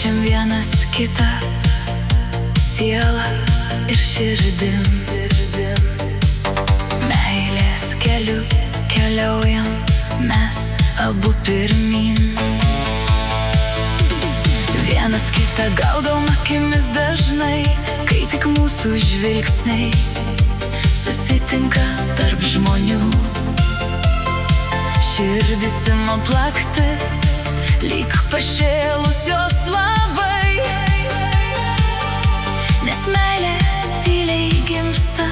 jaučiam vienas kitą, siela ir širdim. Meilės keliu keliaujam mes abu pirmyn. Vienas kitą gaudom akimis dažnai, kai tik mūsų žvilgsniai susitinka tarp žmonių. Širdis ima plakti, lyg pašėlusios labai, nes meilė tyliai gimsta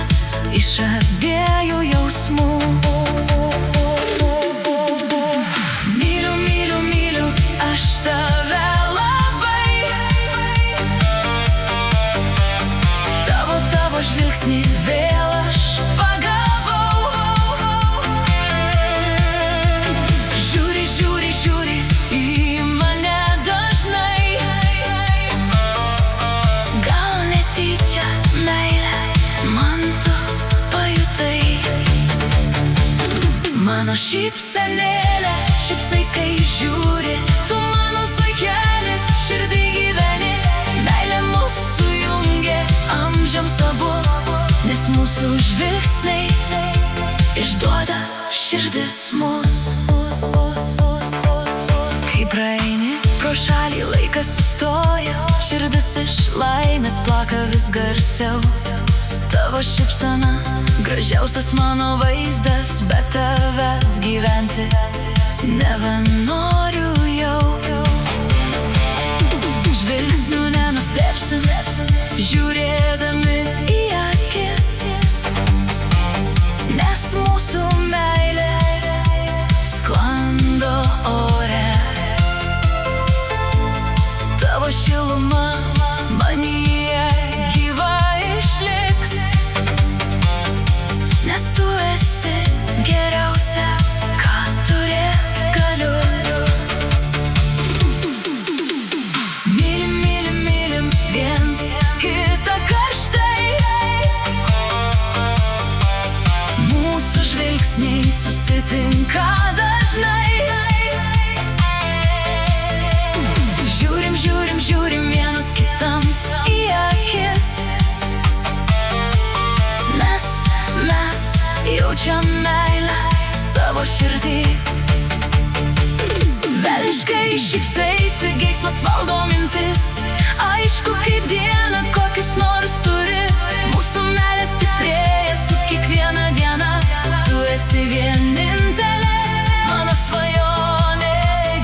iš abiejų jausmų. Myliu, myliu, myliu, aš tave labai. Tavo žvilgsnį vėl aš pagavau. Žiūri, žiūri, žiūri į mane dažnai. Gal netyčia meilę man tu pajutai. Mano šypsenėlė, šypsais kai žiūri, tu mano zuikelis, širdį gyveni. Meilė mus sujungė amžiams abu, nes mūsų žvilgsniai išduoda širdis mus. Kai praeini pro šalį, laikas sustoja, širdis iš laimės plaka vis garsiau. Tavo šypsena gražiausias mano vaizdas, be tavęs gyventi nebenoriu jau. Žvilgsnių nenuslėpsim, žiūrėdami į akis, nes mūsų meilė sklando ore. Tavo šiluma manyje gyva išliks, nes tu esi geriausia, ką turėt galiu. Mylim, mylim, mylim viens kitą karštai. Mūsų žvilgsniai susitinka dažnai. Žiūrim, žiūrim, žiūrim vienas kitam į akis, nes mes jaučiam meilę savo širdį. Velniškai šypsaisi, geismas valdo mintis, aišku kaip diena, kokius norus turi. Mūsų meilė stiprėja su kiekviena diena. Tu esi vienintelė, mano svajonė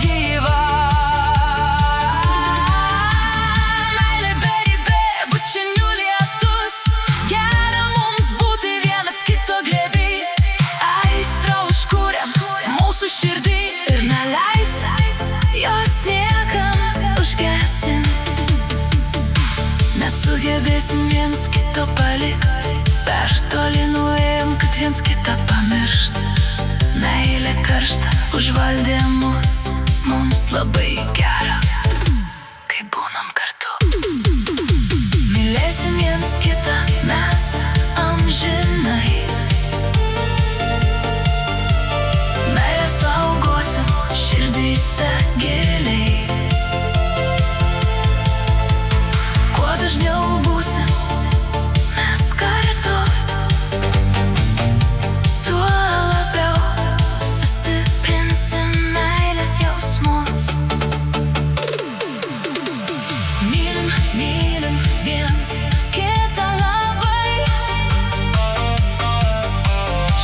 gyva. Meilė beribė, bučinių lietus, gera mums būti vienas kito glėby. Aistrą užkūrėm mūsų širdį ir neleis jos niekam užgesint. Nesugebėsim viens kito palikt, per toli nuėjom, kad viens kitą pamiršt. Meilė karšta užvaldė mus, mums labai gera, kai būnam kartu. Mylėsim viens kitą mes amžinai. Meilę saugosim širdyse giliai. Kuo dažniau būsim mes kartu, tuo labiau sustiprinsim meilės jausmus. Mylim, mylim viens kitą labai.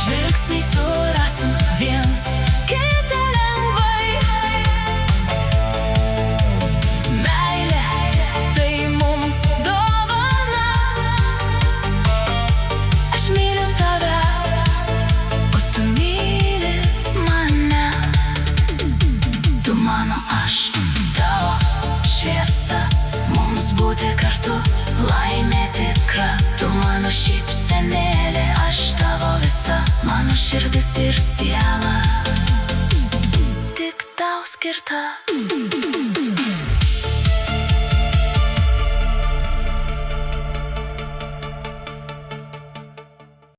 Žvilgsniai surasim viens kitą lengvai. Meilė tai mums dovana. Aš myliu tave, o tu myli mane. Tu mano, aš tavo šviesa, mums būti kartu laimė tikra. Tu mano šypsenėlė, aš tavo visa, mano širdis ir siela tik tau skirta.